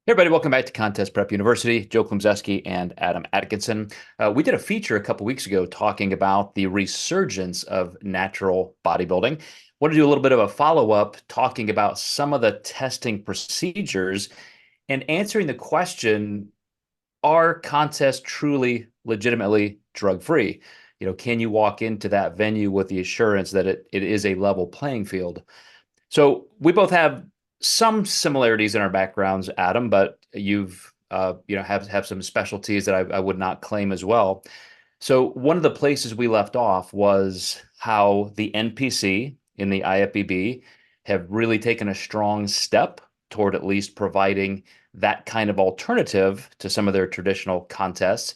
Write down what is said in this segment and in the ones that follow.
Hey everybody, welcome back to Contest Prep University. Joe Klemczewski and Adam Atkinson. We did a feature a couple weeks ago talking about the resurgence of natural bodybuilding. Want to do a little bit of a follow-up talking about some of the testing procedures and answering the question, are contests truly legitimately drug-free? Can you walk into that venue with the assurance that it is a level playing field? So we both have some similarities in our backgrounds, Adam, but you've have some specialties that I would not claim as well. So one of the places we left off was how the NPC in the IFBB have really taken a strong step toward at least providing that kind of alternative to some of their traditional contests.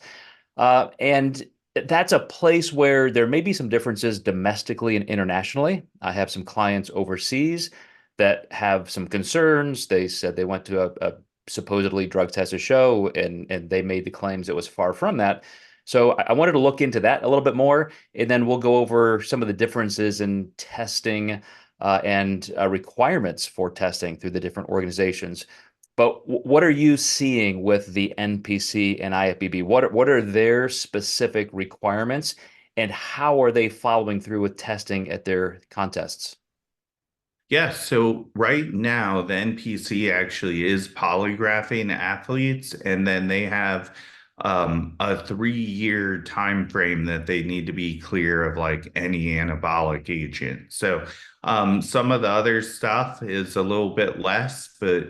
And that's a place where there may be some differences domestically and internationally. I have some clients overseas that have some concerns. They said they went to a supposedly drug tested show and they made the claims it was far from that. So I wanted to look into that a little bit more, and then we'll go over some of the differences in testing and requirements for testing through the different organizations. But what are you seeing with the NPC and IFBB? What are their specific requirements, and how are they following through with testing at their contests? Yeah, so right now the NPC actually is polygraphing athletes, and then they have a 3-year time frame that they need to be clear of like any anabolic agent. So some of the other stuff is a little bit less, but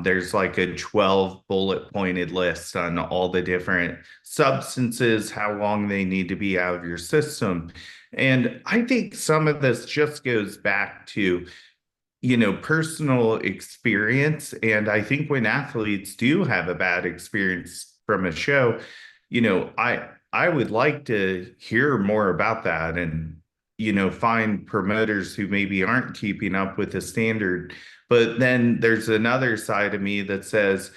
there's like a 12 bullet pointed list on all the different substances, how long they need to be out of your system. And I think some of this just goes back to personal experience. And I think when athletes do have a bad experience from a show, I would like to hear more about that and, find promoters who maybe aren't keeping up with the standard. But then there's another side of me that says,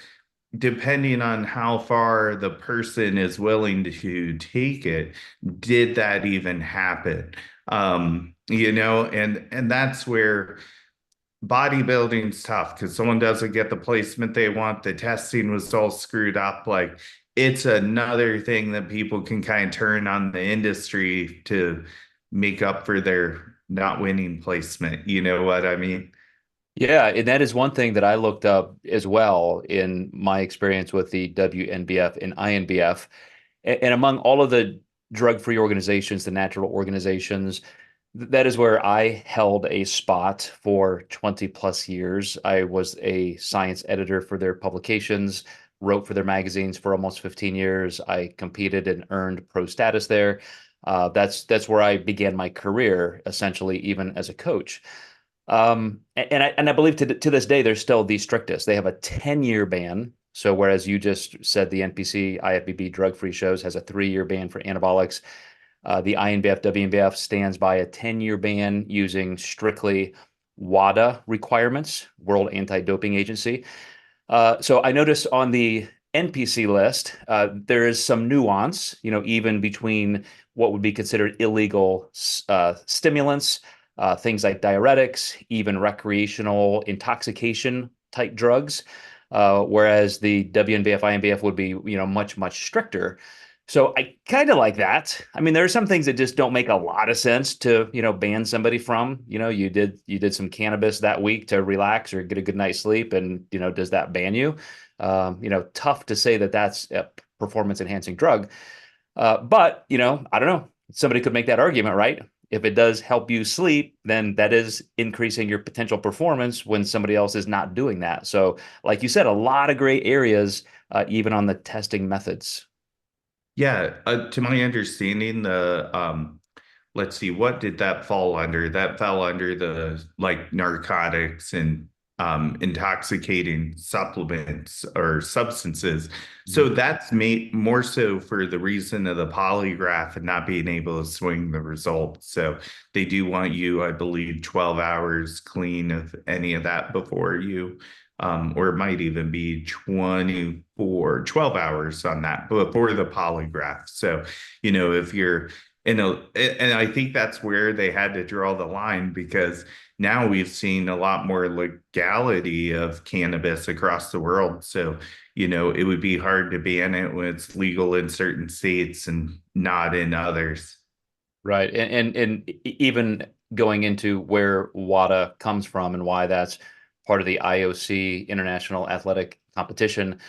depending on how far the person is willing to take it, did that even happen? And that's where bodybuilding's tough because someone doesn't get the placement they want. The testing was all screwed up. Like it's another thing that people can kind of turn on the industry to make up for their not winning placement. You know what I mean? Yeah, and that is one thing that I looked up as well in my experience with the WNBF and INBF. And among all of the drug-free organizations, the natural organizations, that is where I held a spot for 20 plus years. I was a science editor for their publications, wrote for their magazines for almost 15 years. I competed and earned pro status there. That's where I began my career, essentially, even as a coach. And I believe to this day, they're still the strictest. They have a 10-year ban. So whereas you just said the NPC IFBB drug-free shows has a 3-year ban for anabolics, the INBF WNBF stands by a 10-year ban using strictly WADA requirements, World Anti-Doping Agency. So I noticed on the NPC list, there is some nuance, even between what would be considered illegal stimulants, things like diuretics, even recreational intoxication type drugs, whereas the WNBF, INBF would be, much, much stricter. So I kind of like that. I mean, there are some things that just don't make a lot of sense to, ban somebody from. You did some cannabis that week to relax or get a good night's sleep, and does that ban you? Tough to say that that's a performance enhancing drug. But I don't know. Somebody could make that argument, right? If it does help you sleep, then that is increasing your potential performance when somebody else is not doing that. So, like you said, a lot of gray areas, even on the testing methods. Yeah, to my understanding, let's see, what did that fall under? That fell under the like narcotics and intoxicating supplements or substances. So Mhm. that's made more so for the reason of the polygraph and not being able to swing the results. So they do want you, I believe, 12 hours clean of any of that before you, or it might even be 12 hours on that before the polygraph. So, if you're and I think that's where they had to draw the line because now we've seen a lot more legality of cannabis across the world. So, it would be hard to ban it when it's legal in certain states and not in others. Right. Even going into where WADA comes from and why that's part of the IOC International Athletic Competition.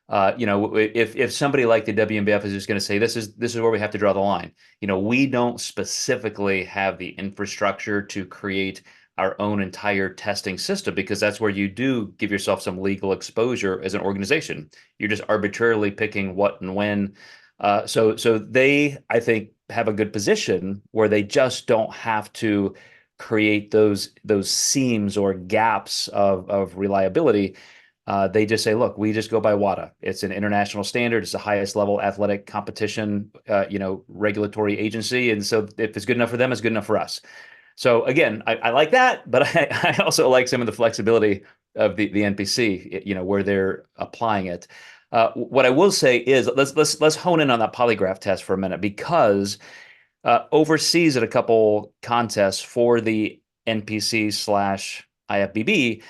If somebody like the WNBF is just going to say this is where we have to draw the line. We don't specifically have the infrastructure to create our own entire testing system because that's where you do give yourself some legal exposure as an organization. You're just arbitrarily picking what and when. So they, I think, have a good position where they just don't have to create those seams or gaps of reliability. They just say, look, we just go by WADA. It's an international standard. It's the highest level athletic competition, regulatory agency. And so if it's good enough for them, it's good enough for us. So again, I like that, but I also like some of the flexibility of the NPC, where they're applying it. What I will say is let's hone in on that polygraph test for a minute because overseas at a couple contests for the NPC slash IFBB,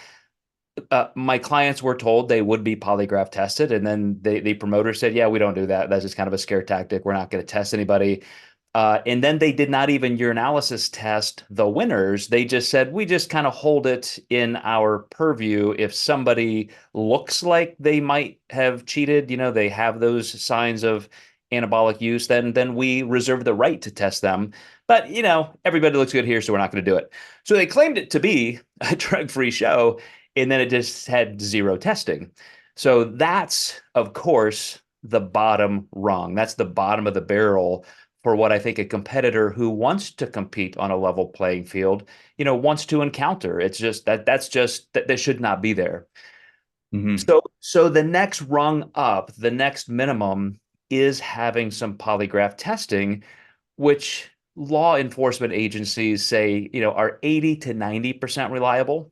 my clients were told they would be polygraph tested, and then the promoter said, "Yeah, we don't do that. That's just kind of a scare tactic. We're not going to test anybody." And then they did not even urinalysis test the winners. They just said, we just kind of hold it in our purview. If somebody looks like they might have cheated, they have those signs of anabolic use, then we reserve the right to test them. But, everybody looks good here, so we're not going to do it. So they claimed it to be a drug-free show, and then it just had zero testing. So that's, of course, the bottom rung. That's the bottom of the barrel for what I think a competitor who wants to compete on a level playing field, wants to encounter. It's just that should not be there. Mhm. So the next rung up, the next minimum is having some polygraph testing, which law enforcement agencies say, are 80 to 90% reliable.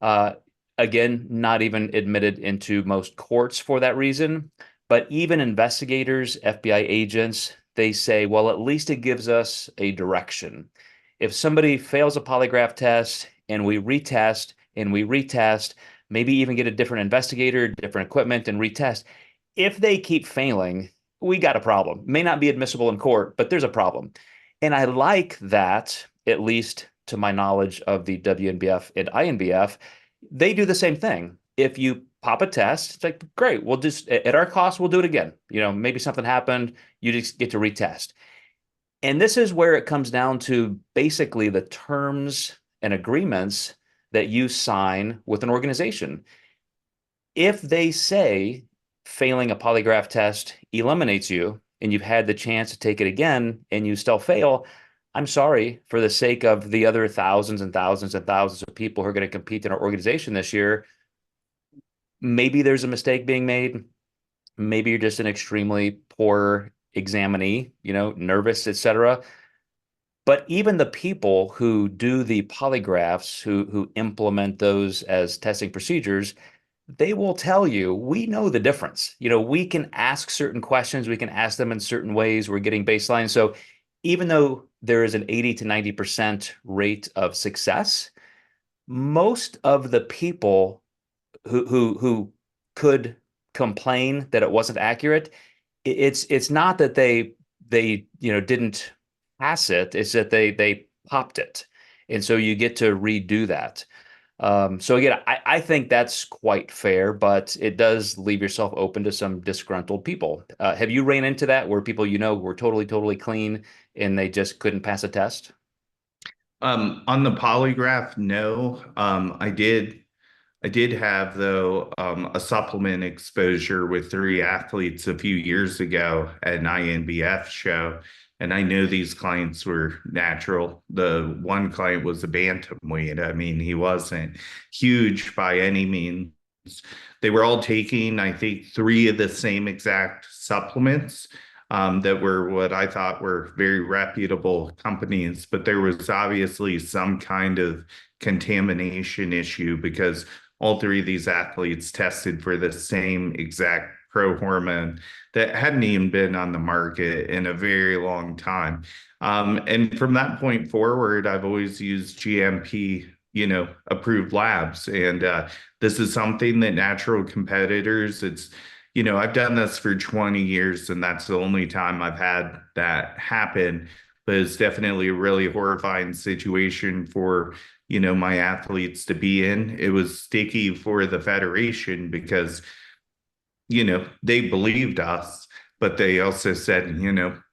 Uh, Again, not even admitted into most courts for that reason. But even investigators, FBI agents, they say, well, at least it gives us a direction. If somebody fails a polygraph test and we retest, maybe even get a different investigator, different equipment, and retest, if they keep failing, we got a problem. May not be admissible in court, but there's a problem. And I like that, at least to my knowledge of the WNBF and INBF, they do the same thing. If you pop a test, it's like, great, we'll just, at our cost, we'll do it again. Maybe something happened, you just get to retest. And this is where it comes down to basically the terms and agreements that you sign with an organization. If they say failing a polygraph test eliminates you and you've had the chance to take it again and you still fail, I'm sorry, for the sake of the other thousands and thousands and thousands of people who are going to compete in our organization this year, maybe there's a mistake being made. Maybe you're just an extremely poor examinee, nervous, etc. But even the people who do the polygraphs, who implement those as testing procedures, they will tell you, we know the difference. We can ask certain questions, we can ask them in certain ways. We're getting baseline. So even though there is an 80 to 90% rate of success, most of the people who could complain that it wasn't accurate, it's not that they didn't pass it, it's that they popped it. And so you get to redo that. So again, I think that's quite fair, but it does leave yourself open to some disgruntled people. Have you ran into that where people were totally, totally clean and they just couldn't pass a test? On the polygraph, no. I did have though a supplement exposure with three athletes a few years ago at an INBF show, and I know these clients were natural. The one client was a bantamweight. I mean, he wasn't huge by any means. They were all taking, I think, three of the same exact supplements that were what I thought were very reputable companies, but there was obviously some kind of contamination issue because all three of these athletes tested for the same exact pro hormone that hadn't even been on the market in a very long time. And from that point forward, I've always used GMP approved labs. And this is something that natural competitors, I've done this for 20 years, and that's the only time I've had that happen. But it's definitely a really horrifying situation for, my athletes to be in. It was sticky for the federation because, they believed us, but they also said,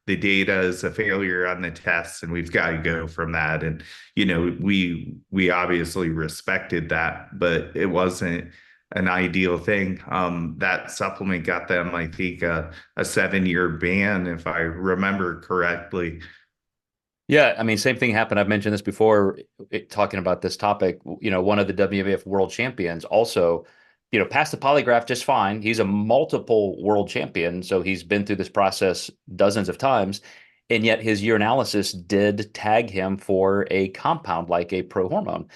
the data is a failure on the tests and we've got to go from that. And, we obviously respected that, but it wasn't an ideal thing. That supplement got them, I think, a 7-year ban, if I remember correctly. Yeah, I mean, same thing happened. I've mentioned this before, talking about this topic. One of the WMF world champions also, passed the polygraph just fine. He's a multiple world champion, so he's been through this process dozens of times, and yet his urinalysis did tag him for a compound like a prohormone.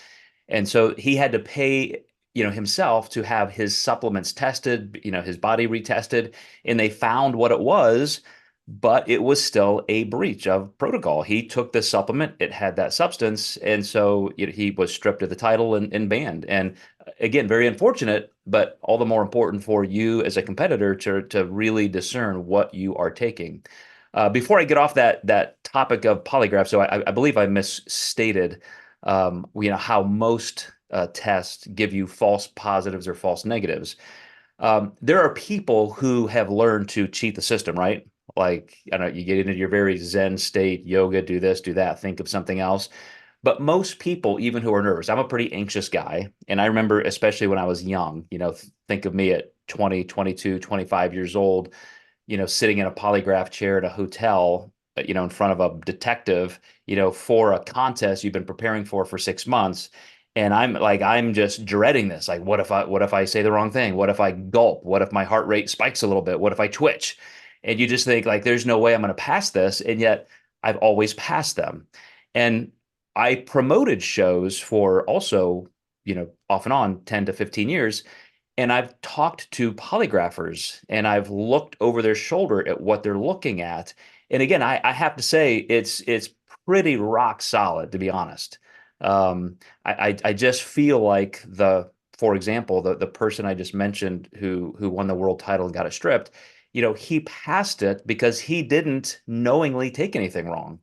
And so he had to pay, himself to have his supplements tested, his body retested, and they found what it was, but it was still a breach of protocol. He took the supplement, it had that substance, and so he was stripped of the title and banned. And again, very unfortunate, but all the more important for you as a competitor to really discern what you are taking. Before I get off that topic of polygraph, so I believe I misstated how most tests give you false positives or false negatives. There are people who have learned to cheat the system, right? Like, I don't know, you get into your very Zen state, yoga, do this, do that, think of something else. But most people, even who are nervous, I'm a pretty anxious guy. And I remember, especially when I was young, think of me at 20, 22, 25 years old, sitting in a polygraph chair at a hotel, in front of a detective, for a contest you've been preparing for 6 months. And I'm just dreading this. Like, what if I say the wrong thing? What if I gulp? What if my heart rate spikes a little bit? What if I twitch? And you just think like, there's no way I'm going to pass this. And yet I've always passed them. And I promoted shows for also, off and on 10 to 15 years. And I've talked to polygraphers and I've looked over their shoulder at what they're looking at. And again, I have to say it's pretty rock solid, to be honest. I just feel like for example, the person I just mentioned who won the world title and got it stripped, he passed it because he didn't knowingly take anything wrong.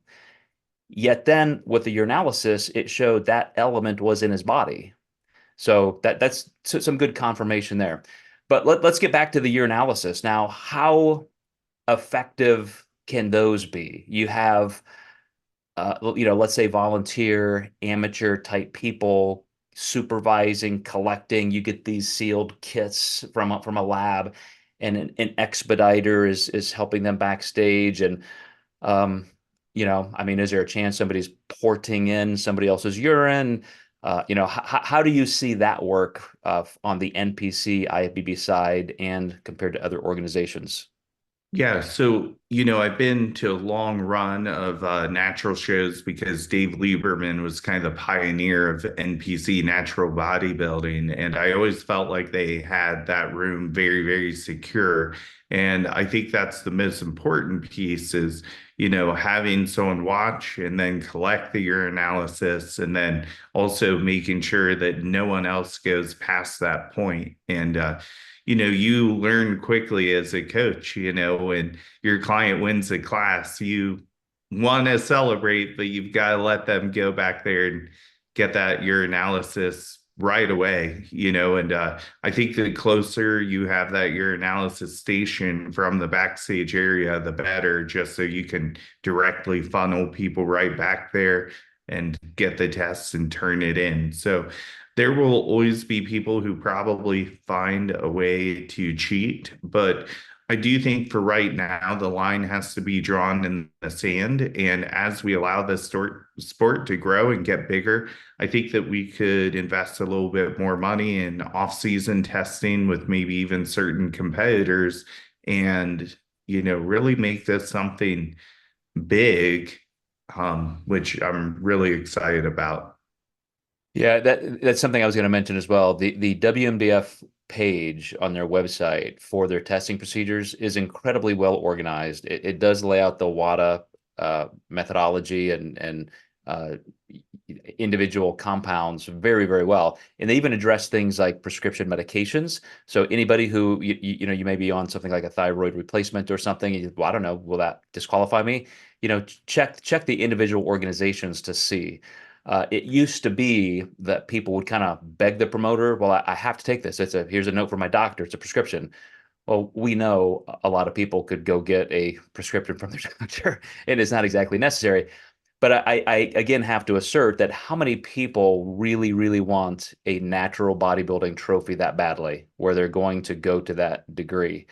Yet then with the urinalysis, it showed that element was in his body. So that's some good confirmation there. But let's get back to the urinalysis. Now, how effective can those be? You have, let's say volunteer, amateur type people supervising, collecting. You get these sealed kits from a lab, and an expediter is helping them backstage. And um, I mean, is there a chance somebody's porting in somebody else's urine? How do you see that work on the NPC IFBB side and compared to other organizations? Yeah, so I've been to a long run of natural shows because Dave Lieberman was kind of the pioneer of NPC natural bodybuilding, and I always felt like they had that room very, very secure. And I think that's the most important piece is, having someone watch and then collect the urinalysis, and then also making sure that no one else goes past that point. And you learn quickly as a coach, when your client wins a class, you want to celebrate, but you've got to let them go back there and get that urinalysis right away, and I think the closer you have that urinalysis station from the backstage area, the better, just so you can directly funnel people right back there and get the tests and turn it in. So there will always be people who probably find a way to cheat, but I do think for right now, the line has to be drawn in the sand. And as we allow this sport to grow and get bigger, I think that we could invest a little bit more money in off-season testing with maybe even certain competitors and, really make this something big, which I'm really excited about. Yeah, that's something I was going to mention as well. The WMDF page on their website for their testing procedures is incredibly well organized. It does lay out the WADA methodology and uh, individual compounds very, very well. And they even address things like prescription medications. So anybody who, you may be on something like a thyroid replacement or something, well, I don't know, will that disqualify me? Check the individual organizations to see. It used to be that people would kind of beg the promoter, well, I have to take this. Here's a note from my doctor. It's a prescription. Well, we know a lot of people could go get a prescription from their doctor, and it's not exactly necessary. But I again have to assert that how many people really, really want a natural bodybuilding trophy that badly, where they're going to go to that degree?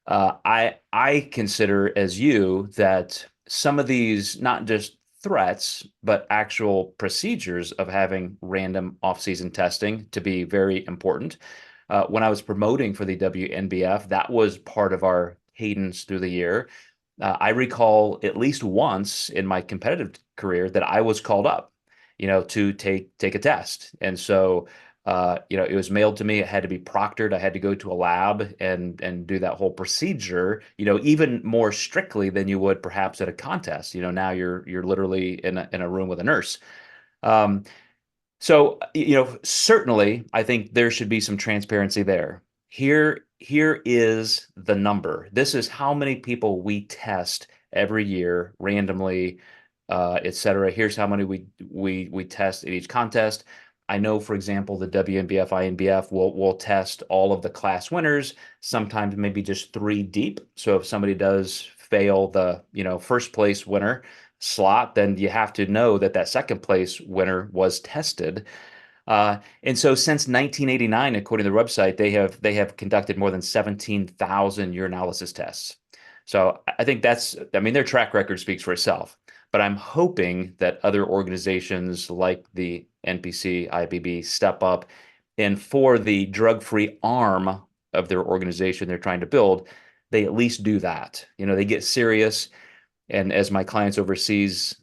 I consider, as you, that some of these not just threats, but actual procedures of having random off-season testing to be very important. When I was promoting for the WNBF, that was part of our cadence through the year. I recall at least once in my competitive career that I was called up, to take a test. And so, it was mailed to me. It had to be proctored. I had to go to a lab and do that whole procedure, even more strictly than you would perhaps at a contest. Now you're literally in a room with a nurse. Um, so, certainly, I think there should be some transparency there. Here is the number. This is how many people we test every year randomly, et cetera. Here's how many we test at each contest. I know, for example, the WNBF, INBF will test all of the class winners, sometimes maybe just three deep. So if somebody does fail the, first place winner slot, then you have to know that that second place winner was tested. And so since 1989, according to the website, they have conducted more than 17,000 urinalysis tests. So I think their track record speaks for itself. But I'm hoping that other organizations like the NPC, IBB step up, and for the drug-free arm of their organization they're trying to build, they at least do that. They get serious. And as my clients overseas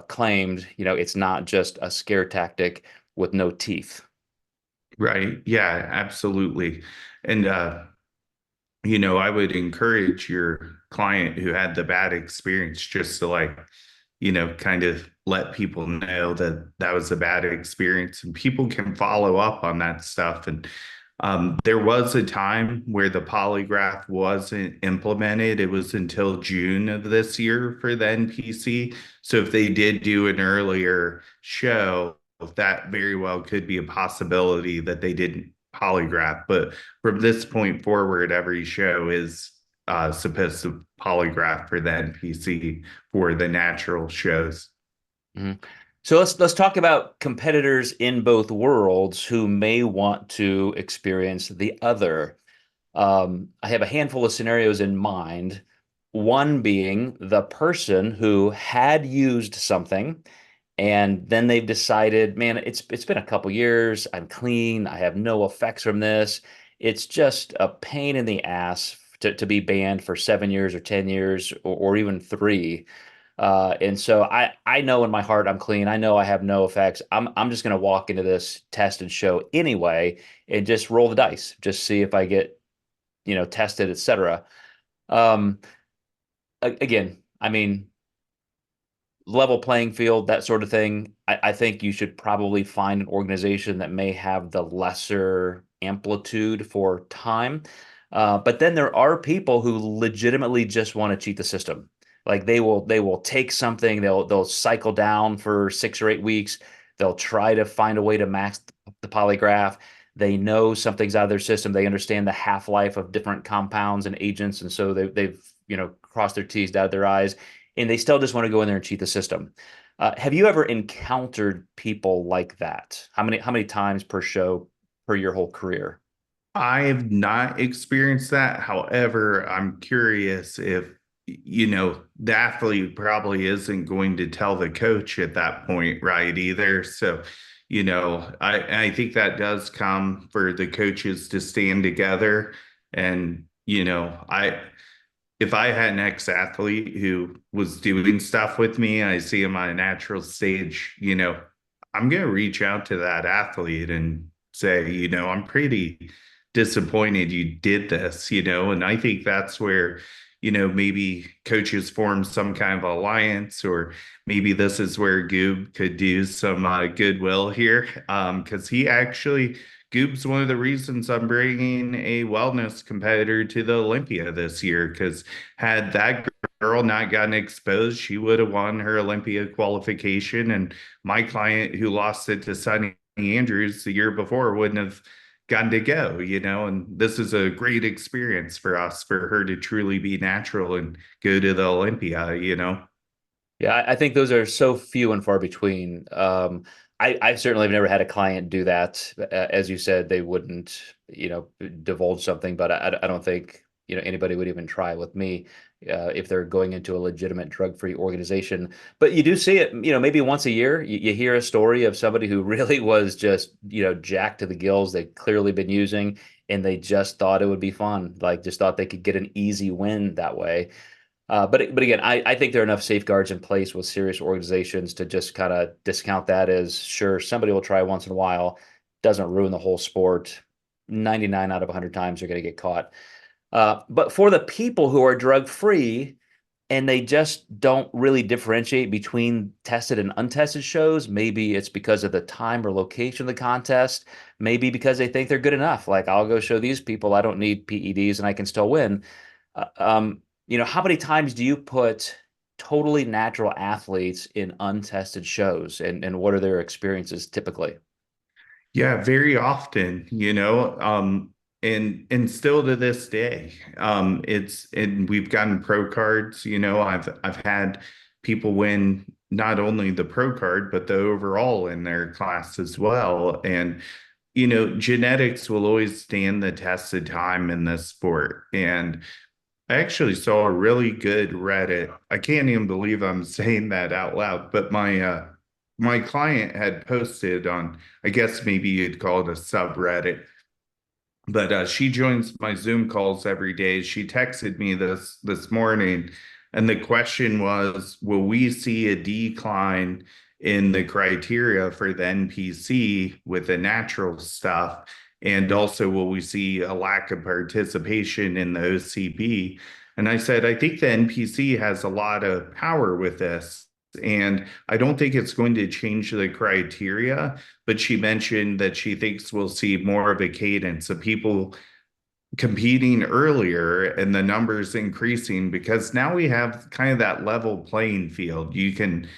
claimed, it's not just a scare tactic with no teeth. Right. Yeah, absolutely. And I would encourage your client who had the bad experience just to kind of let people know that that was a bad experience and people can follow up on that stuff. And there was a time where the polygraph wasn't implemented. It was until June of this year for the NPC. So if they did do an earlier show, that very well could be a possibility that they didn't polygraph. But from this point forward, every show is supposed to polygraph for the NPC for the natural shows. Mhm. So let's talk about competitors in both worlds who may want to experience the other. I have a handful of scenarios in mind. One being the person who had used something and then they've decided, man, it's been a couple years. I'm clean. I have no effects from this. It's just a pain in the ass to be banned for 7 years or 10 years or even three. And so I know in my heart I'm clean. I know I have no effects. I'm just going to walk into this test and show anyway and just roll the dice, just see if I get, tested, etc. Um, Again, I mean, level playing field, that sort of thing. I think you should probably find an organization that may have the lesser amplitude for time. But then there are people who legitimately just want to cheat the system. Like they will take something, they'll cycle down for 6 or 8 weeks. They'll try to find a way to max the polygraph. They know something's out of their system. They understand the half-life of different compounds and agents, and so they've crossed their T's, dotted their I's, and they still just want to go in there and cheat the system. Have you ever encountered people like that? How many times per show per your whole career? I've not experienced that. However, I'm curious if, the athlete probably isn't going to tell the coach at that point, right? Either. So, I think that does come for the coaches to stand together. And, if I had an ex-athlete who was doing stuff with me, I see him on a natural stage, I'm going to reach out to that athlete and say, I'm pretty disappointed you did this, and I think that's where, maybe coaches form some kind of alliance, or maybe this is where Goob could do some goodwill here. Because Goob's one of the reasons I'm bringing a wellness competitor to the Olympia this year. Because had that girl not gotten exposed, she would have won her Olympia qualification. And my client who lost it to Sunny Andrews the year before wouldn't have gotten to go. And this is a great experience for us, for her to truly be natural and go to the Olympia. Yeah, I think those are so few and far between. I certainly have never had a client do that. As you said, they wouldn't, divulge something, but I don't think, anybody would even try with me if they're going into a legitimate drug-free organization. But you do see it, maybe once a year, you hear a story of somebody who really was just, jacked to the gills. They've clearly been using, and they just thought it would be fun, like just thought they could get an easy win that way. But again, I think there are enough safeguards in place with serious organizations to just kind of discount that as sure somebody will try once in a while, doesn't ruin the whole sport. 99 out of 100 times they're going to get caught. But for the people who are drug free and they just don't really differentiate between tested and untested shows, maybe it's because of the time or location of the contest, maybe because they think they're good enough. Like, I'll go show these people I don't need PEDs and I can still win. Uh, um, how many times do you put totally natural athletes in untested shows, and what are their experiences typically? Yeah, very often, and still to this day, and we've gotten pro cards. I've had people win not only the pro card but the overall in their class as well. And genetics will always stand the test of time in this sport. And I actually saw a really good Reddit. I can't even believe I'm saying that out loud, but my client had posted on, I guess maybe you'd call it a subreddit, but she joins my Zoom calls every day. She texted me this morning, and the question was, will we see a decline in the criteria for the NPC with the natural stuff? And also, will we see a lack of participation in the OCP? And I said, I think the NPC has a lot of power with this. And I don't think it's going to change the criteria, but she mentioned that she thinks we'll see more of a cadence of people competing earlier and the numbers increasing, because now we have kind of that level playing field. You can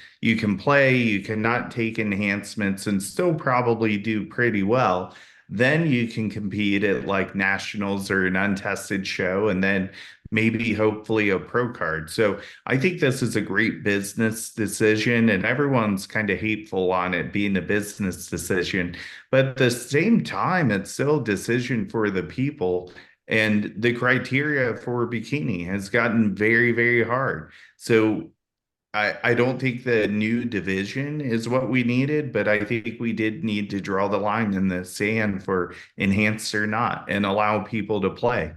play, you cannot take enhancements and still probably do pretty well. Then you can compete at like nationals or an untested show, and then maybe hopefully a pro card. So I think this is a great business decision, and everyone's kind of hateful on it being a business decision. But at the same time, it's still a decision for the people. And the criteria for bikini has gotten very, very hard. So I don't think the new division is what we needed, but I think we did need to draw the line in the sand for enhanced or not and allow people to play.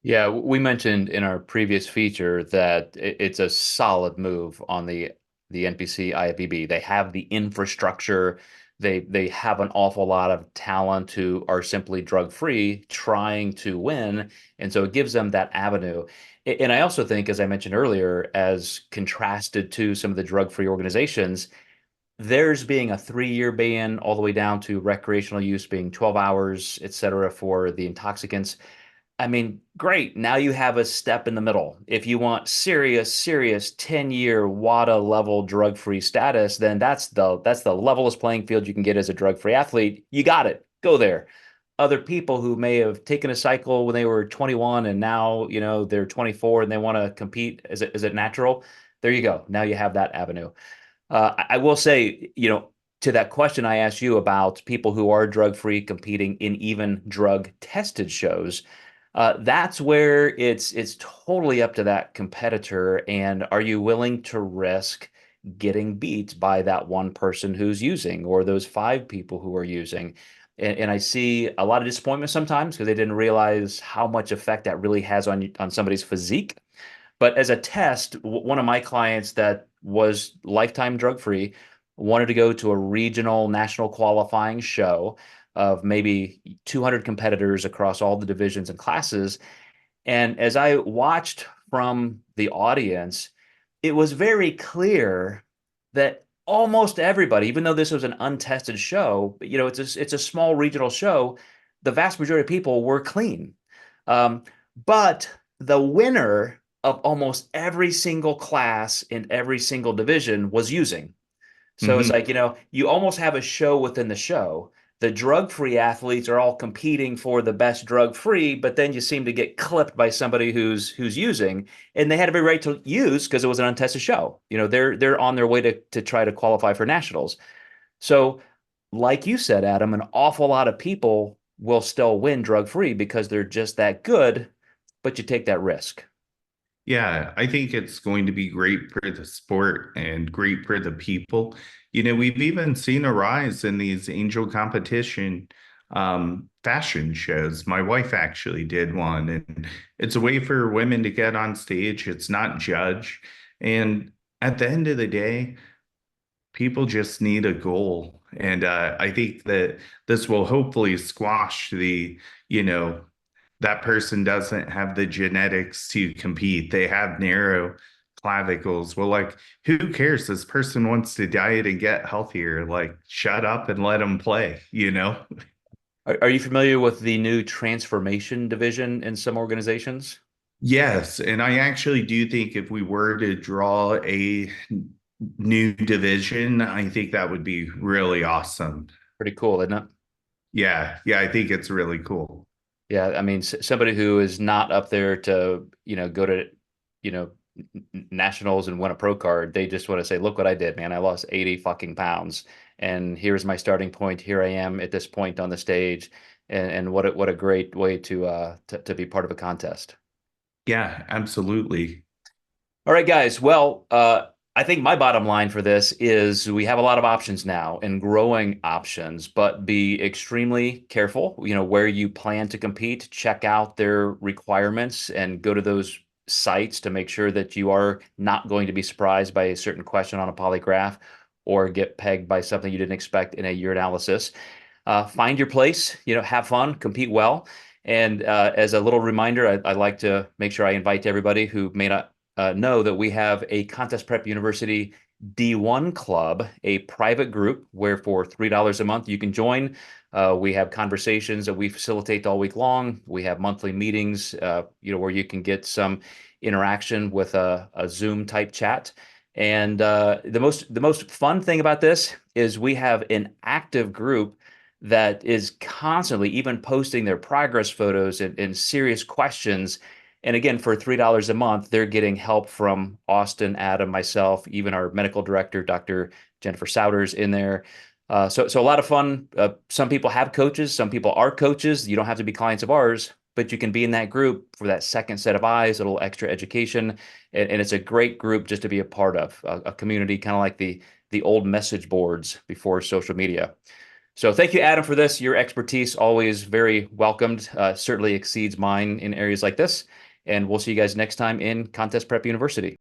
Yeah, we mentioned in our previous feature that it's a solid move on the NPC IFBB. They have the infrastructure. They have an awful lot of talent who are simply drug free, trying to win, and so it gives them that avenue. And I also think, as I mentioned earlier, as contrasted to some of the drug free organizations, theirs being a 3-year ban all the way down to recreational use being 12 hours, et cetera, for the intoxicants. I mean, great. Now you have a step in the middle. If you want serious 10-year WADA level drug-free status, then that's the levelest playing field you can get as a drug-free athlete. You got it. Go there. Other people who may have taken a cycle when they were 21 and now, they're 24 and they want to compete as a natural, there you go. Now you have that avenue. I will say, to that question I asked you about people who are drug-free competing in even drug-tested shows, that's where it's totally up to that competitor. And are you willing to risk getting beat by that one person who's using, or those 5 people who are using? And I see a lot of disappointment sometimes because they didn't realize how much effect that really has on somebody's physique. But as a test, one of my clients that was lifetime drug free wanted to go to a regional national qualifying show of maybe 200 competitors across all the divisions and classes. And as I watched from the audience, it was very clear that almost everybody, even though this was an untested show, but, it's a small regional show, the vast majority of people were clean. But the winner of almost every single class in every single division was using. So it's Hmm. like, you almost have a show within the show. The drug-free athletes are all competing for the best drug-free, but then you seem to get clipped by somebody who's using, and they had every right to use because it was an untested show. They're on their way to try to qualify for nationals. So, like you said, Adam, an awful lot of people will still win drug-free because they're just that good, but you take that risk. Yeah, I think it's going to be great for the sport and great for the people. We've even seen a rise in these angel competition fashion shows. My wife actually did one, and it's a way for women to get on stage. It's not judged. And at the end of the day, people just need a goal. And I think that this will hopefully squash you know, that person doesn't have the genetics to compete. They have narrow clavicles. Well, like, who cares? This person wants to diet and get healthier. Like, shut up and let them play? Are you familiar with the new transformation division in some organizations? Yes. And I actually do think if we were to draw a new division, I think that would be really awesome. Pretty cool, isn't it? Yeah. Yeah. I think it's really cool. Yeah, I mean, somebody who is not up there to, go to, nationals and win a pro card. They just want to say, look what I did, man. I lost 80 fucking pounds. And here's my starting point. Here I am at this point on the stage. And what a great way to be part of a contest. Yeah, absolutely. All right, guys. Well, I think my bottom line for this is we have a lot of options now and growing options, but be extremely careful, where you plan to compete, check out their requirements and go to those sites to make sure that you are not going to be surprised by a certain question on a polygraph or get pegged by something you didn't expect in a urinalysis. Find your place, have fun, compete well. And as a little reminder, I like to make sure I invite everybody who may not know that we have a Contest Prep University D1 Club, a private group where for $3 a month you can join. We have conversations that we facilitate all week long. We have monthly meetings, where you can get some interaction with a Zoom type chat. And the most fun thing about this is we have an active group that is constantly even posting their progress photos and serious questions. And again, for $3 a month, they're getting help from Austin, Adam, myself, even our medical director, Dr. Jennifer Souders, in there. So a lot of fun. Some people have coaches, some people are coaches. You don't have to be clients of ours, but you can be in that group for that second set of eyes, a little extra education, and it's a great group just to be a part of, a community kind of like the old message boards before social media. So thank you, Adam, for this. Your expertise always very welcomed, certainly exceeds mine in areas like this. And we'll see you guys next time in Contest Prep University.